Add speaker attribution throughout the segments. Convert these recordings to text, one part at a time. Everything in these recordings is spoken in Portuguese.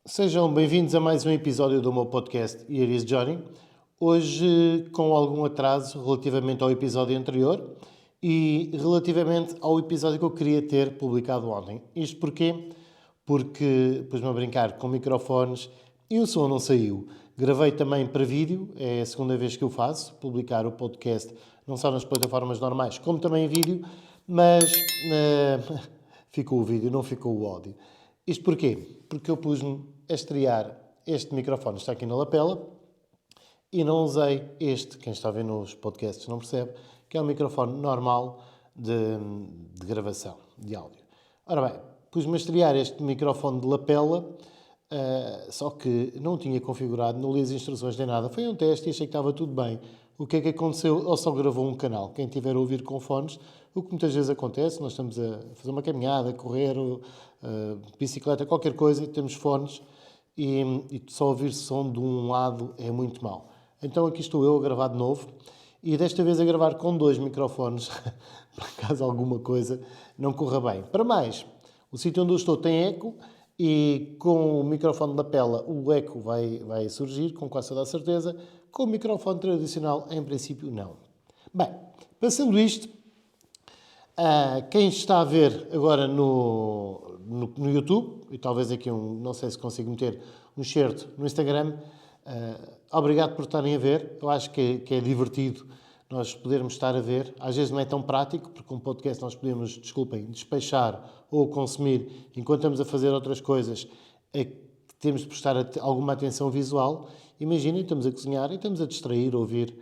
Speaker 1: Sejam bem-vindos a mais um episódio do meu podcast Here is Johnny. Hoje com algum atraso relativamente ao episódio anterior e relativamente ao episódio que eu queria ter publicado ontem. Isto porquê? Porque pus-me a brincar com microfones e o som não saiu. Gravei também para vídeo, é a segunda vez que eu faço, publicar o podcast não só nas plataformas normais, como também em vídeo, mas ficou o vídeo, não ficou o áudio. Isto porquê? Porque eu pus-me a estrear este microfone, está aqui na lapela, e não usei este, quem está a ver nos podcasts não percebe, que é um microfone normal de gravação, de áudio. Ora bem, pus-me a estrear este microfone de lapela, só que não tinha configurado, não li as instruções nem nada. Foi um teste e achei que estava tudo bem. O que é que aconteceu? Ele só gravou um canal. Quem tiver a ouvir com fones, o que muitas vezes acontece, nós estamos a fazer uma caminhada, a correr, bicicleta, qualquer coisa, e temos fones e só ouvir som de um lado é muito mau. Então aqui estou eu a gravar de novo e desta vez a gravar com dois microfones, para caso alguma coisa não corra bem. Para mais, o sítio onde eu estou tem eco e com o microfone de lapela o eco vai surgir, com quase toda a certeza. Com o microfone tradicional, em princípio, não. Bem, passando isto, quem está a ver agora no YouTube, e talvez aqui não sei se consigo meter um certo no Instagram, obrigado por estarem a ver. Eu acho que é divertido nós podermos estar a ver. Às vezes não é tão prático, porque um podcast nós podemos, despechar ou consumir enquanto estamos a fazer outras coisas, temos de prestar alguma atenção visual. Imaginem, estamos a cozinhar e estamos a distrair, a ouvir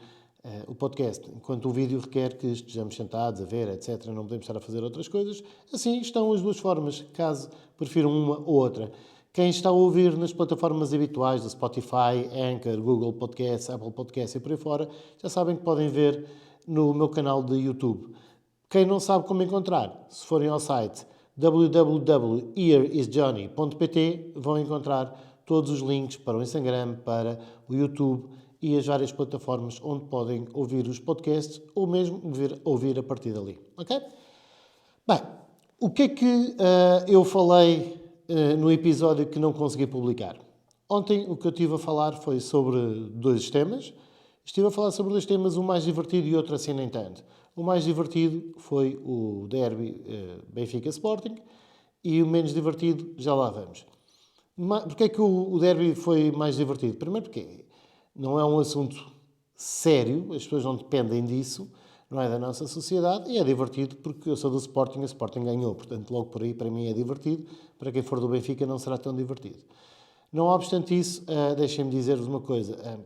Speaker 1: o podcast, enquanto o vídeo requer que estejamos sentados a ver, etc. Não podemos estar a fazer outras coisas. Assim estão as duas formas, caso prefiram uma ou outra. Quem está a ouvir nas plataformas habituais do Spotify, Anchor, Google Podcasts, Apple Podcasts e por aí fora, já sabem que podem ver no meu canal de YouTube. Quem não sabe como encontrar, se forem ao site www.hereisjohnny.pt, vão encontrar todos os links para o Instagram, para o YouTube e as várias plataformas onde podem ouvir os podcasts ou mesmo ouvir a partir dali. Ok? Bem, o que é que eu falei no episódio que não consegui publicar? Ontem o que eu estive a falar foi sobre dois temas. Estive a falar sobre dois temas, um mais divertido e outro assim nem tanto. O mais divertido foi o derby Benfica Sporting e o menos divertido, já lá vamos. Porquê é que o derby foi mais divertido? Primeiro porque não é um assunto sério, as pessoas não dependem disso, não é da nossa sociedade, e é divertido porque eu sou do Sporting e o Sporting ganhou, portanto logo por aí para mim é divertido, para quem for do Benfica não será tão divertido. Não obstante isso, deixem-me dizer-vos uma coisa,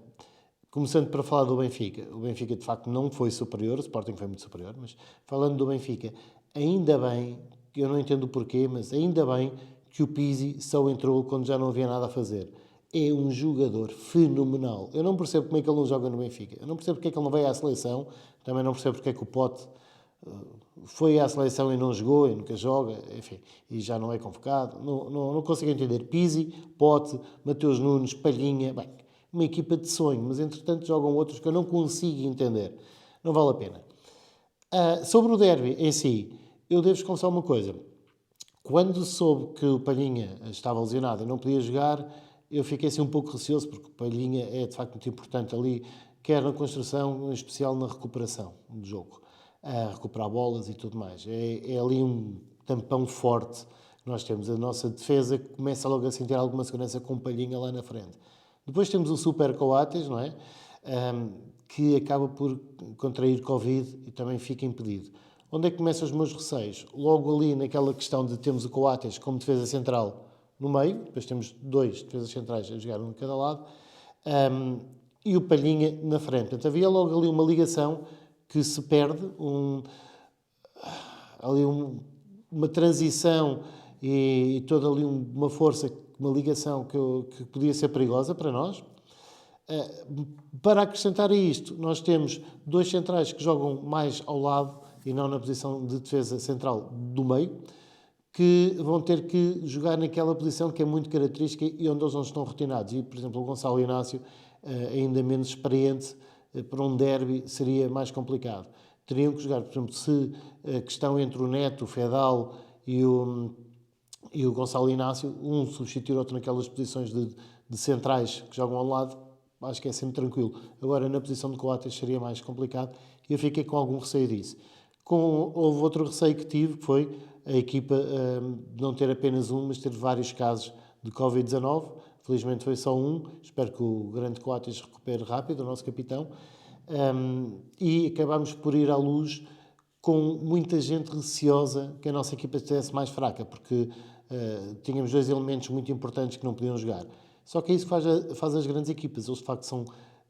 Speaker 1: começando para falar do Benfica, o Benfica de facto não foi superior, o Sporting foi muito superior, mas falando do Benfica, ainda bem, eu não entendo o porquê, mas ainda bem que o Pizzi só entrou quando já não havia nada a fazer. É um jogador fenomenal. Eu não percebo como é que ele não joga no Benfica. Eu não percebo porque é que ele não veio à seleção. Também não percebo porque é que o Pote foi à seleção e não jogou, e nunca joga, enfim, e já não é convocado. Não consigo entender. Pizzi, Pote, Mateus Nunes, Palhinha, bem, uma equipa de sonho, mas entretanto jogam outros que eu não consigo entender. Não vale a pena. Sobre o derby em si, eu devo-vos confessar uma coisa. Quando soube que o Palhinha estava lesionado e não podia jogar, eu fiquei assim um pouco receoso, porque o Palhinha é de facto muito importante ali, quer na construção, em especial na recuperação do jogo, a recuperar bolas e tudo mais. É ali um tampão forte que nós temos. A nossa defesa começa logo a sentir alguma segurança com o Palhinha lá na frente. Depois temos o Super Coates, não é? Que acaba por contrair Covid e também fica impedido. Onde é que começam os meus receios? Logo ali naquela questão de termos o Coates como defesa central no meio, depois temos dois defesas centrais a jogar um de cada lado, e o Palhinha na frente. Portanto, havia logo ali uma ligação que se perde, uma transição e toda ali uma força, uma ligação que podia ser perigosa para nós. Para acrescentar a isto, nós temos dois centrais que jogam mais ao lado e não na posição de defesa central do meio, que vão ter que jogar naquela posição que é muito característica e onde eles não estão rotinados. E, por exemplo, o Gonçalo Inácio, ainda menos experiente, para um derby seria mais complicado. Teriam que jogar, por exemplo, se a questão entre o Neto, o Fedal e o e o Gonçalo Inácio, um substituir outro naquelas posições de centrais que jogam ao lado, acho que é sempre tranquilo. Agora, na posição de Coates seria mais complicado e eu fiquei com algum receio disso. Houve outro receio que tive, que foi a equipa não ter apenas um, mas ter vários casos de Covid-19. Felizmente foi só um. Espero que o grande Coates recupere rápido, o nosso capitão. E acabámos por ir à luz com muita gente receosa que a nossa equipa estivesse mais fraca, porque tínhamos dois elementos muito importantes que não podiam jogar. Só que é isso que faz as grandes equipas. Eles, de facto, são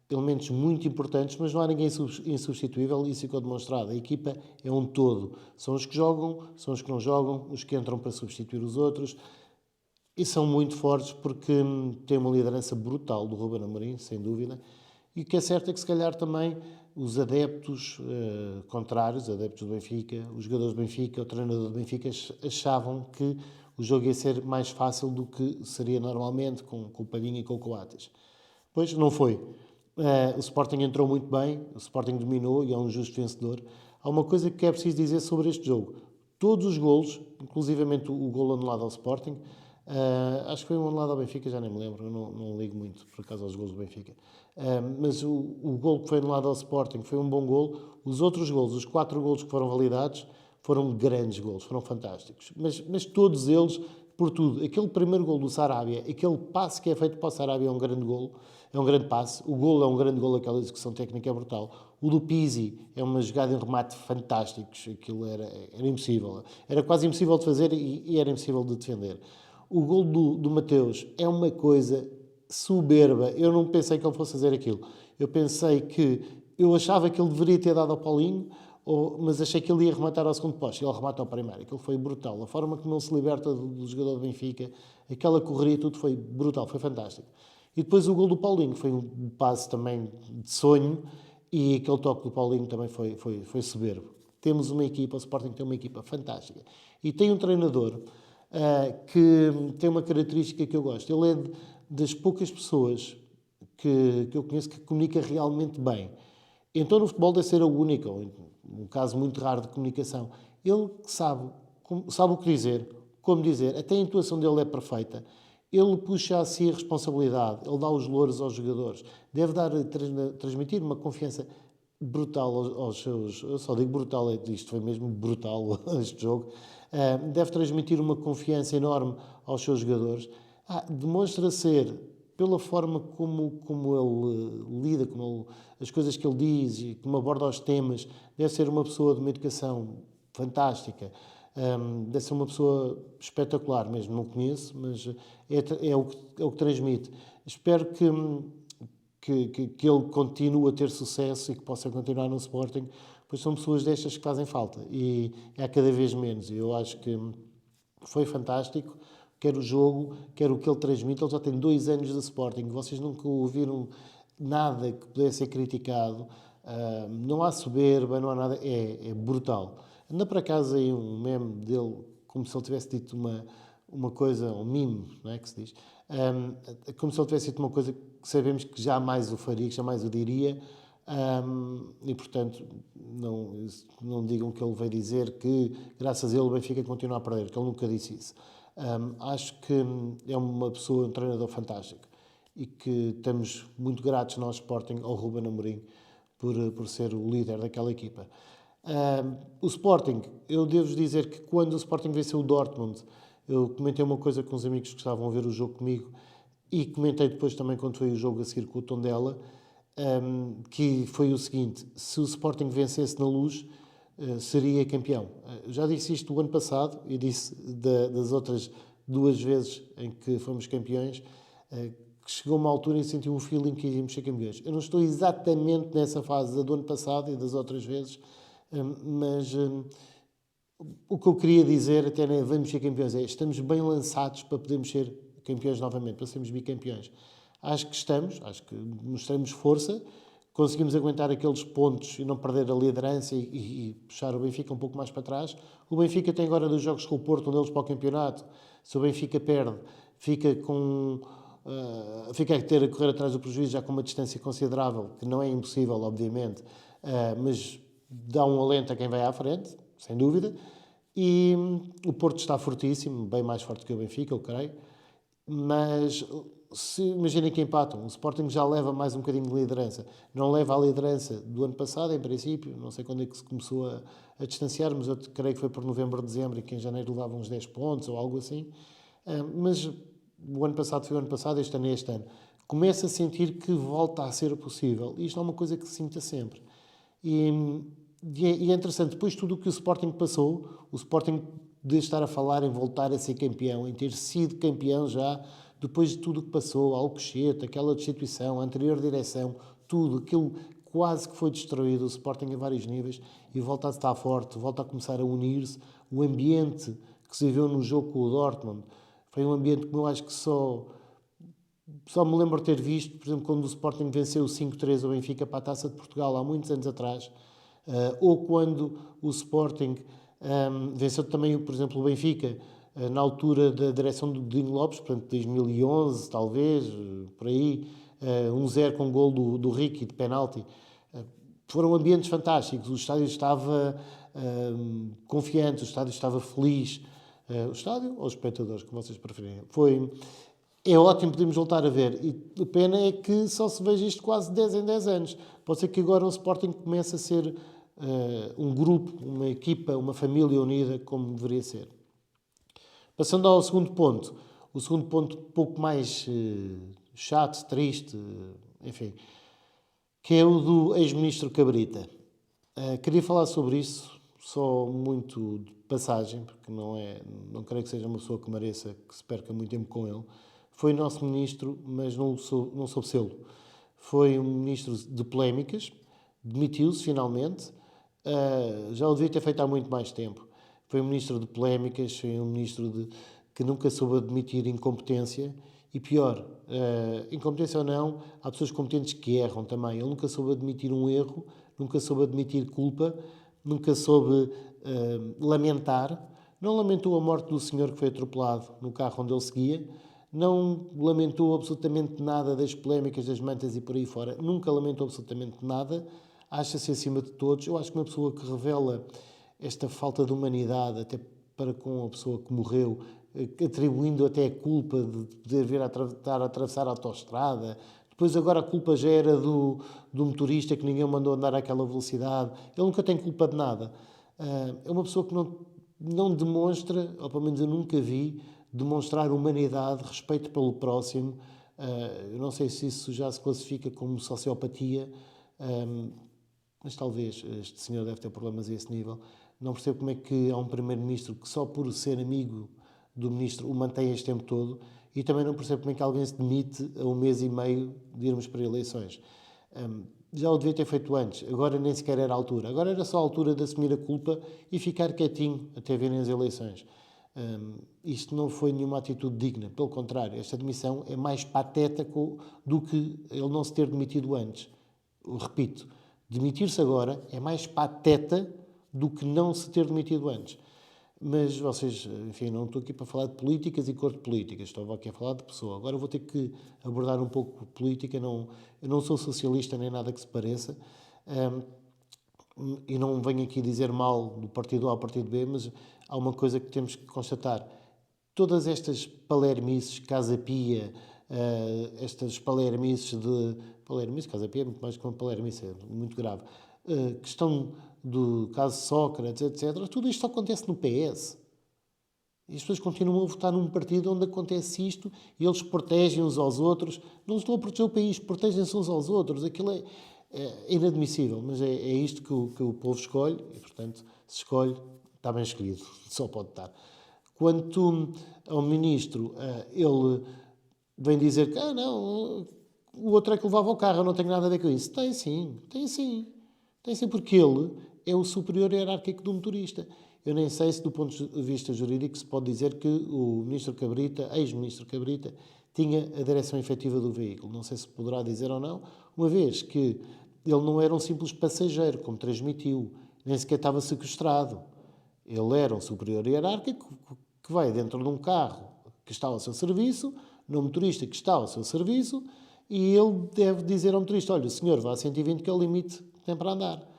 Speaker 1: elementos muito importantes, mas não há ninguém insubstituível e isso ficou demonstrado. A equipa é um todo. São os que jogam, são os que não jogam, os que entram para substituir os outros. E são muito fortes porque têm uma liderança brutal do Ruben Amorim, sem dúvida. E o que é certo é que, se calhar, também os adeptos contrários, adeptos do Benfica, os jogadores do Benfica, o treinador do Benfica, achavam que o jogo ia ser mais fácil do que seria normalmente, com o Palhinha e com o Coates. Pois não foi. O Sporting entrou muito bem, o Sporting dominou e é um justo vencedor. Há uma coisa que é preciso dizer sobre este jogo. Todos os golos, inclusivamente o golo anulado ao Sporting, acho que foi um anulado ao Benfica, já nem me lembro, eu não ligo muito, por acaso, aos golos do Benfica. Mas o golo que foi anulado ao Sporting foi um bom golo. Os outros golos, os 4 golos que foram validados, foram grandes golos, foram fantásticos. Mas todos eles, por tudo. Aquele primeiro golo do Sarabia, aquele passe que é feito para o Sarabia é um grande golo, é um grande passe. O golo é um grande golo, aquela execução técnica é brutal. O do Pizzi é uma jogada em remate fantásticos, aquilo era impossível. Era quase impossível de fazer e era impossível de defender. O golo do Mateus é uma coisa soberba. Eu não pensei que ele fosse fazer aquilo. Eu achava que ele deveria ter dado ao Paulinho, mas achei que ele ia rematar ao segundo poste. Ele remata ao primeiro. Aquilo foi brutal. A forma como ele se liberta do jogador do Benfica, aquela correria, tudo foi brutal, foi fantástico. E depois o gol do Paulinho, foi um passe também de sonho, e aquele toque do Paulinho também foi soberbo. Temos uma equipa, o Sporting tem uma equipa fantástica. E tem um treinador que tem uma característica que eu gosto. Ele é das poucas pessoas que eu conheço que comunica realmente bem. Então, no futebol deve ser a única, um caso muito raro de comunicação. Ele sabe o que dizer, como dizer, até a intuação dele é perfeita. Ele puxa a si a responsabilidade, ele dá os louros aos jogadores. Deve transmitir uma confiança brutal aos seus... Eu só digo brutal, isto foi mesmo brutal, este jogo. Deve transmitir uma confiança enorme aos seus jogadores. Demonstra ser, pela forma como ele lida, as coisas que ele diz e como aborda os temas, deve ser uma pessoa de uma educação fantástica. Deve ser uma pessoa espetacular mesmo, não conheço, mas é o que transmite. Espero que ele continue a ter sucesso e que possa continuar no Sporting, pois são pessoas destas que fazem falta e há cada vez menos. Eu acho que foi fantástico, quer o jogo, quer o que ele transmite. Ele já tem 2 anos de Sporting, vocês nunca ouviram nada que pudesse ser criticado, não há soberba, não há nada, é brutal. Anda para casa aí um meme dele, como se ele tivesse dito uma coisa, um meme, não é que se diz? Como se ele tivesse dito uma coisa que sabemos que jamais o faria, que jamais o diria, e portanto não digam que ele veio dizer que graças a ele o Benfica continua a perder, que ele nunca disse isso. Acho que é uma pessoa, um treinador fantástico e que estamos muito gratos nós, Sporting, ao Ruben Amorim por ser o líder daquela equipa. O Sporting, eu devo dizer que quando o Sporting venceu o Dortmund, eu comentei uma coisa com os amigos que estavam a ver o jogo comigo e comentei depois também quando foi o jogo a seguir com o Tondela, que foi o seguinte: se o Sporting vencesse na Luz, seria campeão. Já disse isto o ano passado e disse das outras 2 vezes em que fomos campeões, que chegou uma altura e senti um feeling que iríamos ser campeões. Eu não estou exatamente nessa fase do ano passado e das outras vezes, mas o que eu queria dizer, até nem vamos ser campeões, estamos bem lançados para podermos ser campeões novamente, para sermos bicampeões. Acho que mostramos força, conseguimos aguentar aqueles pontos e não perder a liderança e puxar o Benfica um pouco mais para trás. O Benfica tem agora 2 jogos com o Porto, um deles para o campeonato. Se o Benfica perde, fica a ter a correr atrás do prejuízo, já com uma distância considerável, que não é impossível, obviamente, mas dá um alento a quem vai à frente, sem dúvida. E o Porto está fortíssimo, bem mais forte que o Benfica, eu creio. Mas se imaginem que empatam, o Sporting já leva mais um bocadinho de liderança. Não leva a liderança do ano passado, em princípio, não sei quando é que se começou a distanciar, mas eu creio que foi por novembro, dezembro, e que em janeiro levava uns 10 pontos ou algo assim. Mas o ano passado foi o ano passado, este ano é este ano. Começa a sentir que volta a ser possível. E isto é uma coisa que se sinta sempre. E é interessante, depois de tudo o que o Sporting passou, o Sporting de estar a falar em voltar a ser campeão, em ter sido campeão já, depois de tudo o que passou, Alcochete, aquela destituição, a anterior direção, tudo, aquilo quase que foi destruído, o Sporting a vários níveis, e volta a estar forte, volta a começar a unir-se. O ambiente que se viu no jogo com o Dortmund foi um ambiente que eu acho que só me lembro de ter visto, por exemplo, quando o Sporting venceu 5-3 ao Benfica para a Taça de Portugal, há muitos anos atrás, ou quando o Sporting venceu também, por exemplo, o Benfica, na altura da direção do Dino Lopes, portanto, 2011, talvez, por aí, 1-0 com gol do Ricky, de penalti. Foram ambientes fantásticos, o estádio estava confiante, o estádio estava feliz. O estádio ou os espectadores, como vocês preferirem. É ótimo, podemos voltar a ver. E a pena é que só se veja isto quase 10 em 10 anos. Pode ser que agora o Sporting comece a ser um grupo, uma equipa, uma família unida, como deveria ser. Passando ao segundo ponto. O segundo ponto um pouco mais chato, triste, enfim, que é o do ex-ministro Cabrita. Queria falar sobre isso, só muito de passagem, porque não creio que seja uma pessoa que mereça que se perca muito tempo com ele. Foi nosso ministro, mas não soube sê-lo. Foi um ministro de polémicas, demitiu-se finalmente, já o devia ter feito há muito mais tempo. Foi um ministro de polémicas, foi um ministro que nunca soube admitir incompetência e pior, incompetência ou não, há pessoas competentes que erram também. Ele nunca soube admitir um erro, nunca soube admitir culpa, nunca soube lamentar. Não lamentou a morte do senhor que foi atropelado no carro onde ele seguia, não lamentou absolutamente nada das polémicas, das mantas e por aí fora. Nunca lamentou absolutamente nada. Acha-se acima de todos. Eu acho que uma pessoa que revela esta falta de humanidade, até para com a pessoa que morreu, atribuindo até a culpa de poder vir a atravessar a autoestrada. Depois agora a culpa já era do motorista que ninguém mandou andar àquela velocidade. Ele nunca tem culpa de nada. É uma pessoa que não demonstra, ou pelo menos eu nunca vi, demonstrar humanidade, respeito pelo próximo. Eu não sei se isso já se classifica como sociopatia, mas talvez este senhor deve ter problemas a esse nível. Não percebo como é que há um primeiro-ministro que só por ser amigo do ministro o mantém este tempo todo, e também não percebo como é que alguém se demite a um mês e meio de irmos para eleições. Já o devia ter feito antes, agora nem sequer era a altura. Agora era só a altura de assumir a culpa e ficar quietinho até virem as eleições. Isto não foi nenhuma atitude digna, pelo contrário, esta demissão é mais patética do que ele não se ter demitido antes. Eu repito, demitir-se agora é mais pateta do que não se ter demitido antes. Mas vocês, enfim, não estou aqui para falar de políticas e cor de políticas, estou aqui a falar de pessoa. Agora vou ter que abordar um pouco política, eu não sou socialista nem nada que se pareça, e não venho aqui dizer mal do partido A ao partido B, mas há uma coisa que temos que constatar. Todas estas palermices, Casa Pia, estas palermices de... Palermice, Casa Pia é muito mais que uma palermice, é muito grave. Questão do caso Sócrates, etc. Tudo isto acontece no PS. E as pessoas continuam a votar num partido onde acontece isto e eles protegem uns aos outros. Não estão a proteger o país, protegem-se uns aos outros. Aquilo é inadmissível, mas é isto que o povo escolhe e, portanto, se escolhe, está bem escolhido, só pode estar. Quanto ao ministro, ele vem dizer que, não, o outro é que levava o carro, eu não tenho nada a ver com isso. Tem sim, porque ele é o superior hierárquico do motorista. Eu nem sei se, do ponto de vista jurídico, se pode dizer que o ministro Cabrita, ex-ministro Cabrita, tinha a direção efetiva do veículo. Não sei se poderá dizer ou não, uma vez que ele não era um simples passageiro, como transmitiu, nem sequer estava sequestrado. Ele era um superior hierárquico que vai dentro de um carro que está ao seu serviço, no motorista que está ao seu serviço, e ele deve dizer ao motorista, olha, senhor, vá a 120 que é o limite que tem para andar.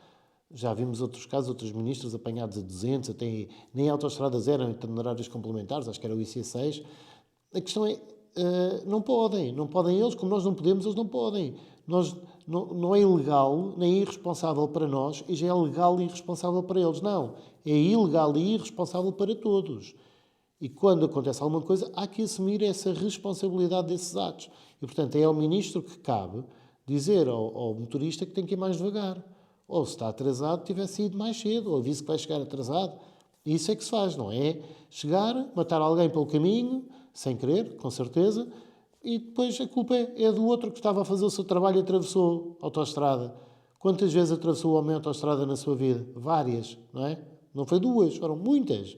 Speaker 1: Já vimos outros casos, outros ministros apanhados a 200, até nem autoestradas eram itinerários complementares, acho que era o IC6. A questão é, não podem eles, como nós não podemos, eles não podem. Não é ilegal nem irresponsável para nós e já é legal e irresponsável para eles. Não, é ilegal e irresponsável para todos. E quando acontece alguma coisa, há que assumir essa responsabilidade desses atos. E, portanto, é ao ministro que cabe dizer ao motorista que tem que ir mais devagar. Ou se está atrasado, tivesse ido mais cedo, ou avise que vai chegar atrasado. Isso é que se faz, não é? Chegar, matar alguém pelo caminho, sem querer, com certeza, e depois a culpa é do outro que estava a fazer o seu trabalho e atravessou a autoestrada. Quantas vezes atravessou o homem a autoestrada na sua vida? Várias, não é? Não foi duas, foram muitas.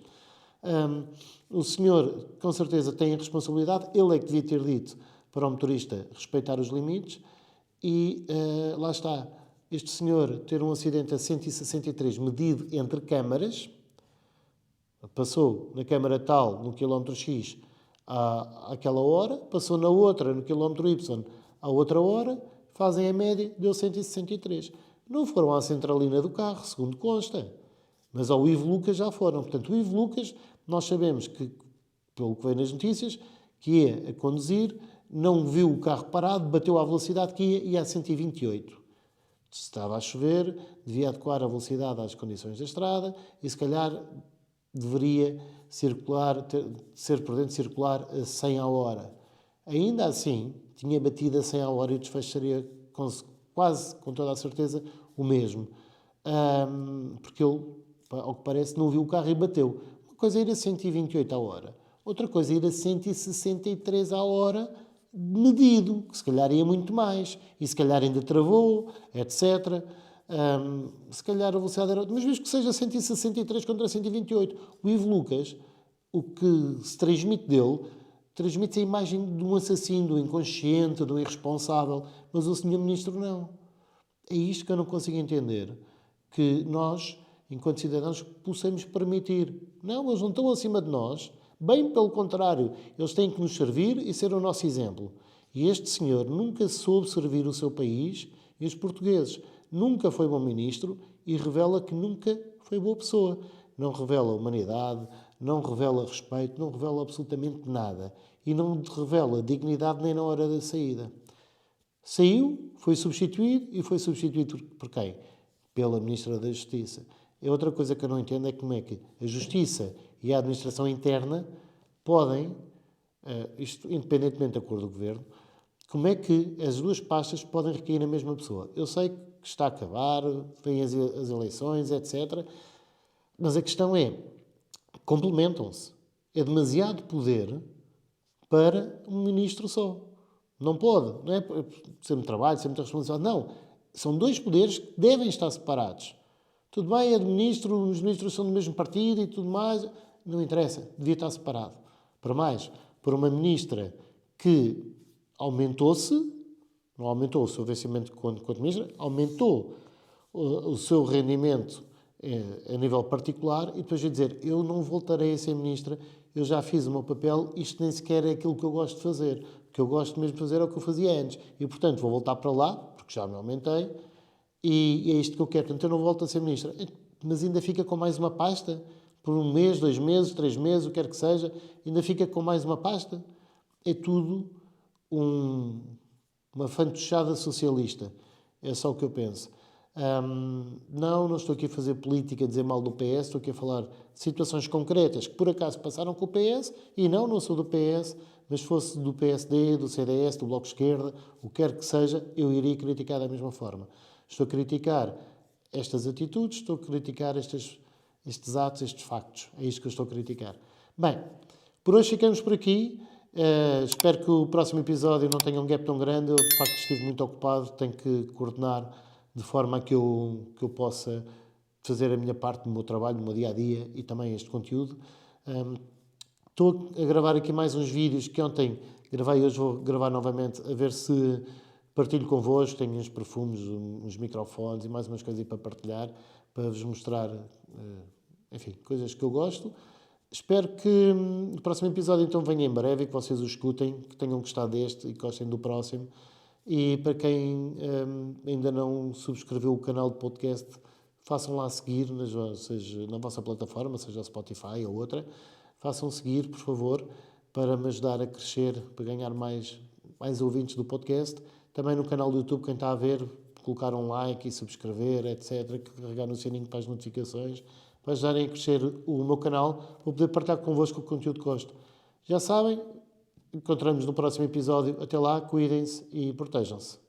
Speaker 1: O senhor, com certeza, tem a responsabilidade, ele é que devia ter dito para o motorista respeitar os limites e lá está. Este senhor ter um acidente a 163 medido entre câmaras, passou na câmara tal, no quilómetro X, àquela hora, passou na outra, no quilómetro Y, à outra hora, fazem a média, deu 163. Não foram à centralina do carro, segundo consta, mas ao Ivo Lucas já foram. Portanto, o Ivo Lucas, nós sabemos que, pelo que veio nas notícias, que ia a conduzir, não viu o carro parado, bateu à velocidade que ia a 128. Se estava a chover, devia adequar a velocidade às condições da estrada e, se calhar, deveria ser prudente circular a 100 a hora. Ainda assim, tinha batido a 100 a hora e o desfecho seria quase, com toda a certeza, o mesmo. Porque ele, ao que parece, não viu o carro e bateu. Uma coisa é ir a 128 a hora. Outra coisa é ir a 163 a hora medido, que se calhar ia muito mais. E se calhar ainda travou, etc. Se calhar a velocidade era outra. Mas mesmo que seja 163 contra 128, o Ivo Lucas, o que se transmite dele, transmite a imagem de um assassino, do inconsciente, do irresponsável. Mas o senhor ministro não. É isto que eu não consigo entender. Que nós, enquanto cidadãos, possamos permitir. Não, eles não estão acima de nós. Bem pelo contrário, eles têm que nos servir e ser o nosso exemplo. E este senhor nunca soube servir o seu país e os portugueses. Nunca foi bom ministro e revela que nunca foi boa pessoa. Não revela humanidade, não revela respeito, não revela absolutamente nada. E não revela dignidade nem na hora da saída. Saiu, foi substituído e foi substituído por quem? Pela Ministra da Justiça. E outra coisa que eu não entendo é como é que a Justiça e a Administração Interna podem, isto independentemente da cor do Governo, como é que as duas pastas podem recair na mesma pessoa. Eu sei que está a acabar, vêm as eleições, etc. Mas a questão é, complementam-se. É demasiado poder para um ministro só. Não pode. Não é sempre trabalho, sempre responsabilidade. Não. São dois poderes que devem estar separados. Tudo bem, é de ministro, os ministros são do mesmo partido e tudo mais. Não interessa, devia estar separado. Para mais, por uma ministra que aumentou-se, não aumentou o seu vencimento quanto ministra, aumentou o seu rendimento a nível particular e depois ia dizer, eu não voltarei a ser ministra, eu já fiz o meu papel, isto nem sequer é aquilo que eu gosto de fazer. O que eu gosto mesmo de fazer é o que eu fazia antes. E, portanto, vou voltar para lá, porque já me aumentei, e é isto que eu quero. Portanto, eu não volto a ser ministra. Mas ainda fica com mais uma pasta? Por um mês, 2 meses, 3 meses, o que quer que seja, ainda fica com mais uma pasta? É tudo uma fantochada socialista. É só o que eu penso. Não estou aqui a fazer política, a dizer mal do PS, estou aqui a falar de situações concretas que por acaso passaram com o PS, e não sou do PS, mas fosse do PSD, do CDS, do Bloco de Esquerda, o que quer que seja, eu iria criticar da mesma forma. Estou a criticar estas atitudes, estou a criticar estes atos, estes factos. É isto que eu estou a criticar. Bem, por hoje ficamos por aqui. Espero que o próximo episódio não tenha um gap tão grande. Eu, de facto, estive muito ocupado. Tenho que coordenar de forma a que eu possa fazer a minha parte do meu trabalho, do meu dia-a-dia e também este conteúdo. Estou a gravar aqui mais uns vídeos que ontem gravei e hoje vou gravar novamente, a ver se partilho convosco. Tenho uns perfumes, uns microfones e mais umas coisas aí para partilhar, para vos mostrar, enfim, coisas que eu gosto. Espero que o próximo episódio então venha em breve e que vocês o escutem, que tenham gostado deste e que gostem do próximo. E para quem ainda não subscreveu o canal de podcast, façam lá seguir, seja na vossa plataforma, seja a Spotify ou outra, façam seguir, por favor, para me ajudar a crescer, para ganhar mais ouvintes do podcast. Também no canal do YouTube, quem está a ver, colocar um like e subscrever, etc., carregar no sininho para as notificações, para ajudarem a crescer o meu canal, para poder partilhar convosco o conteúdo que gosto. Já sabem, encontramos no próximo episódio. Até lá, cuidem-se e protejam-se.